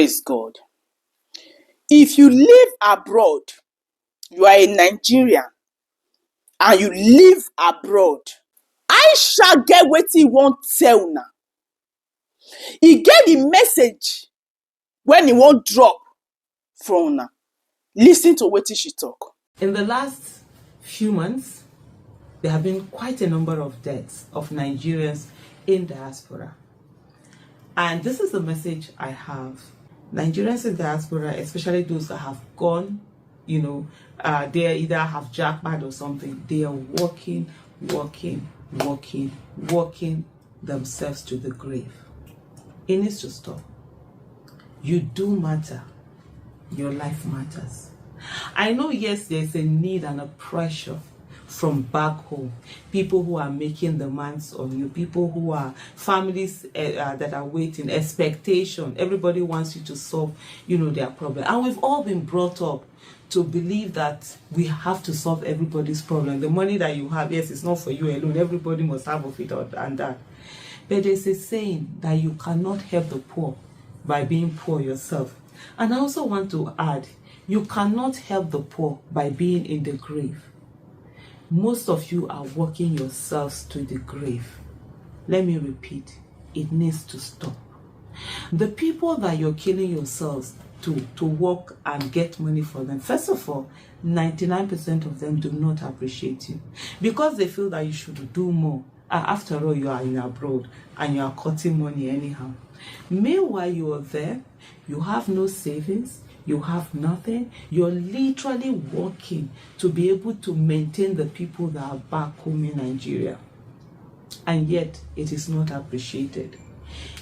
Praise God. If you live abroad, you are a Nigerian, and you live abroad, Aisha get wetin he wan tell una. He get the message when he wan drop from una. Listen to wetin she talk. In the last few months, there have been quite a number of deaths of Nigerians in diaspora. And this is the message I have. Nigerians in diaspora, especially those that have gone, they either have jackpot or something. They are walking themselves to the grave. It needs to stop. You do matter. Your life matters. I know, yes, there's a need and a pressure from back home. People who are making demands on you. People who are families that are waiting. Expectation. Everybody wants you to solve, their problem. And we've all been brought up to believe that we have to solve everybody's problem. The money that you have, yes, it's not for you alone. Everybody must have of it and that. But there's a saying that you cannot help the poor by being poor yourself. And I also want to add, you cannot help the poor by being in the grave. Most of you are walking yourselves to the grave. Let me repeat, it needs to stop. The people that you're killing yourselves to work and get money for them, first of all, 99% of them do not appreciate you because they feel that you should do more. After all, you are in abroad and you are cutting money anyhow. Meanwhile, you are there, you have no savings, you have nothing. You're literally working to be able to maintain the people that are back home in Nigeria. And yet, it is not appreciated.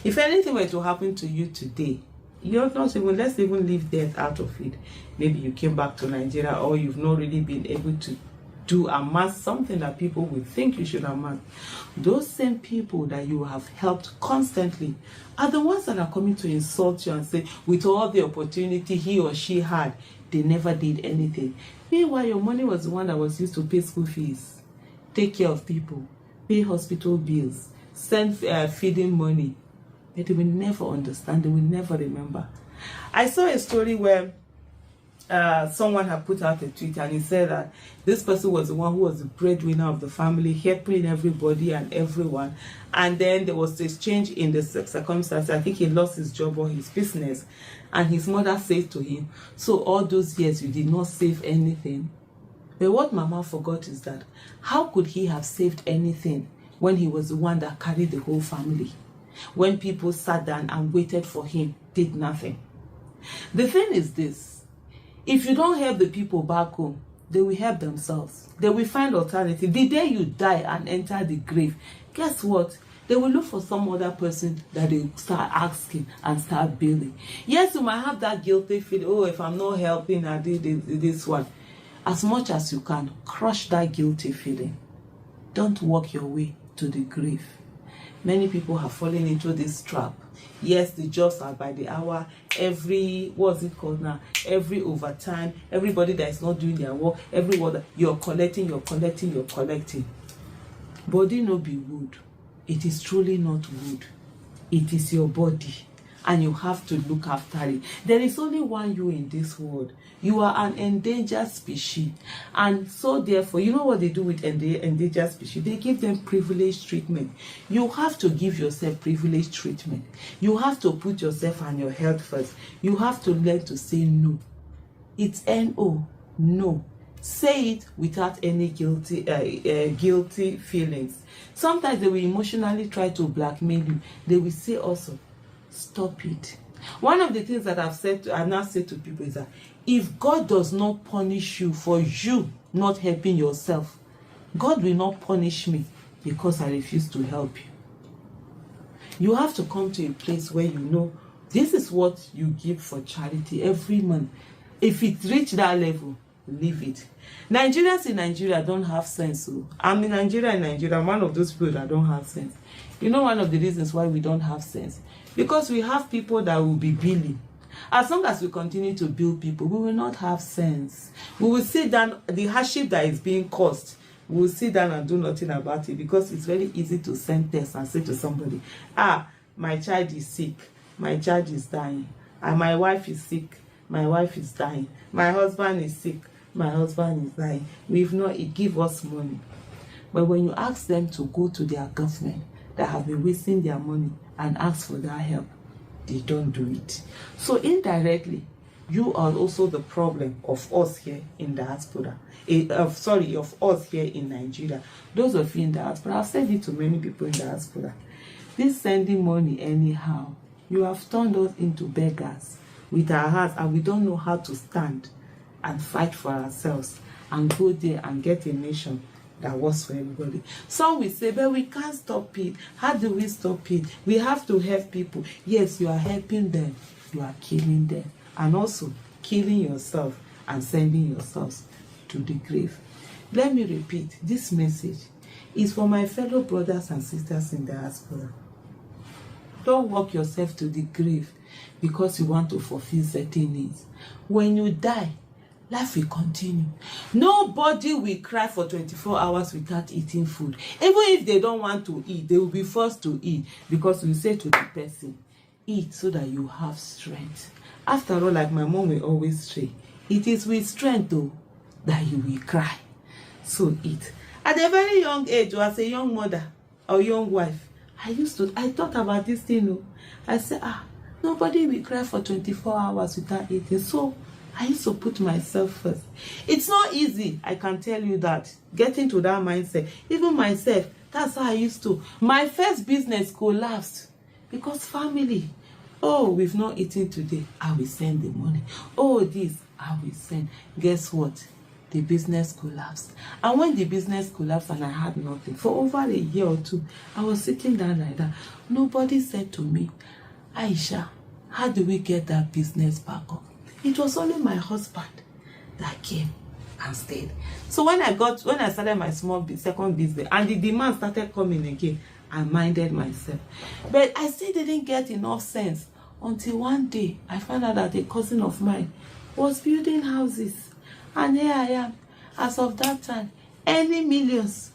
If anything were to happen to you today, you're not even, let's even leave death out of it. Maybe you came back to Nigeria or you've not really been able to amass something that people will think you should amass. Those same people that you have helped constantly are the ones that are coming to insult you and say, with all the opportunity he or she had, they never did anything. Meanwhile, your money was the one that was used to pay school fees, take care of people, pay hospital bills, send feeding money. But they will never understand, they will never remember. I saw a story where someone had put out a tweet and he said that this person was the one who was the breadwinner of the family, helping everybody and everyone. And then there was this change in the circumstances. I think he lost his job or his business. And his mother said to him, so all those years you did not save anything. But what Mama forgot is that how could he have saved anything when he was the one that carried the whole family? When people sat down and waited for him, did nothing. The thing is this. If you don't help the people back home, they will help themselves. They will find alternative. The day you die and enter the grave, guess what? They will look for some other person that they start asking and start billing. Yes, you might have that guilty feeling, oh, if I'm not helping, I did this one. As much as you can, crush that guilty feeling. Don't walk your way to the grave. Many people have fallen into this trap. Yes, the jobs are by the hour. Every overtime, everybody that is not doing their work, everyone you're collecting. Body no be wood. It is truly not wood. It is your body. And you have to look after it. There is only one you in this world. You are an endangered species. And so therefore, you know what they do with endangered species? They give them privileged treatment. You have to give yourself privileged treatment. You have to put yourself and your health first. You have to learn to say no. It's N-O, no. Say it without any guilty feelings. Sometimes they will emotionally try to blackmail you. They will say also, stop it. One of the things that I've now said to people is that if God does not punish you for you not helping yourself, God will not punish me because I refuse to help you. You have to come to a place where you know this is what you give for charity every month. If it reach that level, leave it. Nigerians in Nigeria don't have sense. So I'm in Nigeria. I'm one of those people that don't have sense. You know one of the reasons why we don't have sense? Because we have people that will be billing. As long as we continue to bill people, we will not have sense. We will sit down, the hardship that is being caused, we will sit down and do nothing about it because it's very easy to send tests and say to somebody, my child is sick, my child is dying. And my wife is sick, my wife is dying, my husband is sick, my husband is dying. We've not, it give us money. But when you ask them to go to their government that have been wasting their money and ask for that help, they don't do it. So indirectly, you are also the problem of us here in diaspora. Of us here in Nigeria. Those of you in diaspora, I've said it to many people in diaspora. This sending money anyhow, you have turned us into beggars with our hearts, and we don't know how to stand and fight for ourselves and go there and get a nation that works for everybody. Some will say, but we can't stop it. How do we stop it? We have to help people. Yes, you are helping them. You are killing them. And also killing yourself and sending yourselves to the grave. Let me repeat, this message is for my fellow brothers and sisters in diaspora. Don't walk yourself to the grave because you want to fulfill certain needs. When you die, life will continue. Nobody will cry for 24 hours without eating food. Even if they don't want to eat, they will be forced to eat, because we say to the person, eat so that you have strength. After all, like my mom will always say, it is with strength though that you will cry. So eat. At a very young age, or as a young mother or young wife, I thought about this thing. I said, nobody will cry for 24 hours without eating. So I used to put myself first. It's not easy, I can tell you that. Getting to that mindset. Even myself, that's how I used to. My first business collapsed because family. Oh, we've not eaten today. I will send the money. Oh, this, I will send. Guess what? The business collapsed. And when the business collapsed and I had nothing, for over a year or two, I was sitting down like that. Nobody said to me, Aisha, how do we get that business back up? It was only my husband that came and stayed. So when I started my second business and the demand started coming again, I minded myself. But I still didn't get enough sense until one day I found out that a cousin of mine was building houses. And here I am, as of that time, earning millions.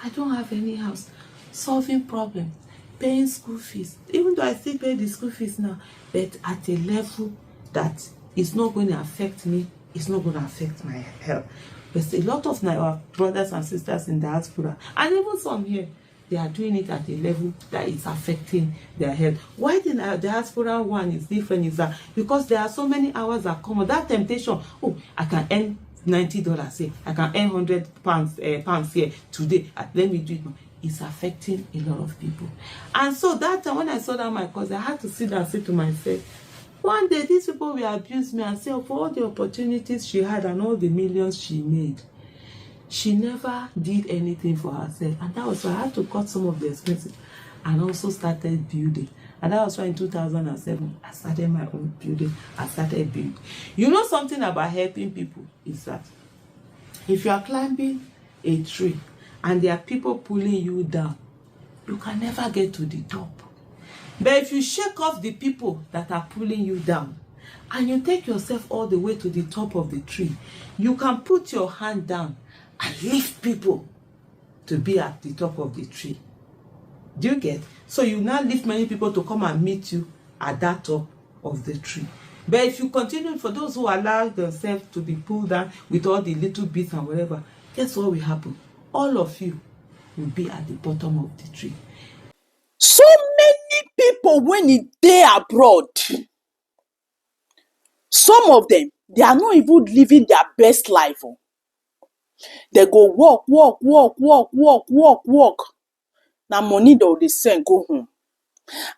I don't have any house, solving problems, paying school fees. Even though I still pay the school fees now, but at a level that is not going to affect me, it's not going to affect my health. But a lot of our brothers and sisters in diaspora, and even some here, they are doing it at a level that is affecting their health. Why the diaspora one is different is that because there are so many hours that come. That temptation, oh, I can earn $90 here, I can earn £100 here today. Let me do it now. It's affecting a lot of people. And so that time when I saw that my cousin, I had to sit down and say to myself, one day these people will abuse me and say, for all the opportunities she had and all the millions she made, she never did anything for herself. And that was why I had to cut some of the expenses and also started building. And that was why in 2007, I started my own building. I started building. You know something about helping people is that if you are climbing a tree and there are people pulling you down, you can never get to the top. But if you shake off the people that are pulling you down and you take yourself all the way to the top of the tree, you can put your hand down and lift people to be at the top of the tree. Do you get? So you now lift many people to come and meet you at that top of the tree. But if you continue, for those who allow themselves to be pulled down with all the little bits and whatever, guess what will happen? All of you will be at the bottom of the tree. So many people when they abroad, some of them, they are not even living their best life. They go work. Now money that they send go home.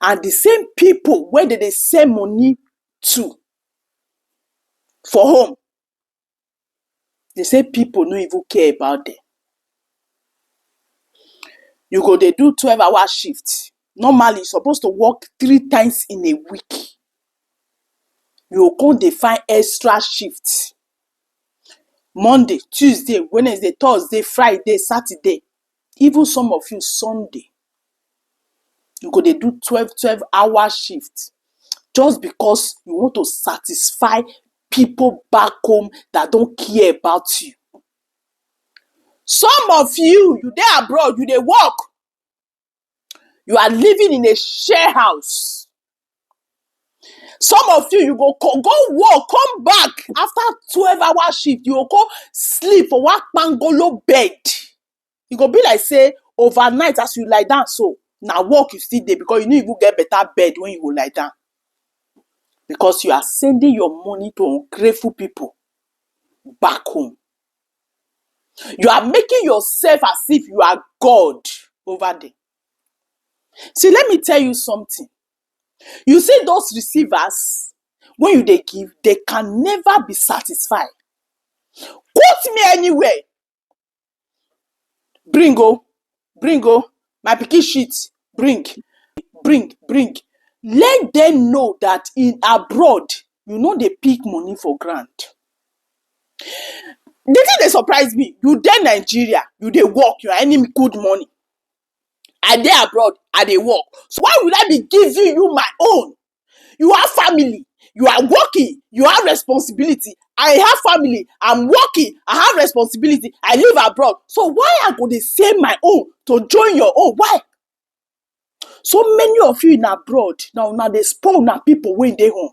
And the same people where they send money to for home, they say people no even care about them. You go, they do 12-hour shift. Normally, you're supposed to work 3 times in a week. You go, they find extra shifts. Monday, Tuesday, Wednesday, Thursday, Friday, Saturday. Even some of you, Sunday. You go, they do 12-hour shift. Just because you want to satisfy people back home that don't care about you. Some of you there abroad, you they work. You are living in a share house. Some of you, you go work, come back after 12-hour shift. You go go sleep for one pangolo bed. You go be like say overnight as you lie down, so now work you still dey, because you no even get better bed when you go lie down. Because you are sending your money to ungrateful people back home. You are making yourself as if you are God over there. See, let me tell you something. You see those receivers, when you dey give, they can never be satisfied. Quote me anywhere. Bring my pikin shit, bring. Let them know that in abroad, you no dey pick money for ground. The thing dey surprise me, you dey Nigeria, you dey work, you are earning good money. I dey abroad, I dey work. So why would I be giving you my own? You have family, you are working, you have responsibility. I have family, I'm working, I have responsibility. I live abroad. So why I go dey sell my own to join your own? Why? So many of you in abroad, now they spoil na people wey dey home.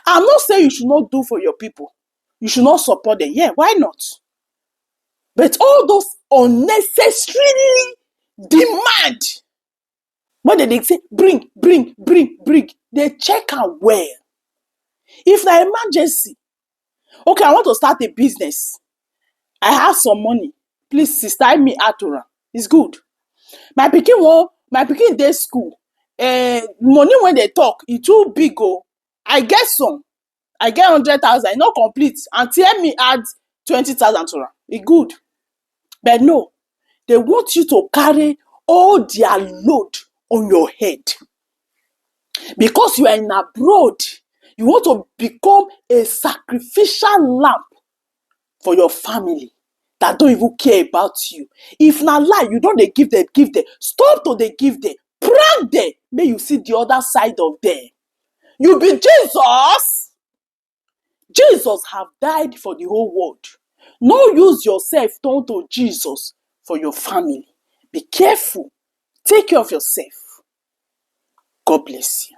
I'm not saying you should not do for your people. You should not support them. Yeah, why not? But all those unnecessarily demand, when they say bring, they check am well. If na emergency, okay, I want to start a business, I have some money, please sister me out to am. It's good. My pikin dey school, money when they talk, e too big oh. I get 100,000, e no complete, and tell me add 20,000 to am. E good. But no, they want you to carry all their load on your head. Because you are in abroad, you want to become a sacrificial lamb for your family that don't even care about you. If na lie, you don't dey give them. Stop to dey give them. Prank them. May you see the other side of them. You be Jesus. Jesus have died for the whole world. No use yourself turn to Jesus for your family. Be careful. Take care of yourself. God bless you.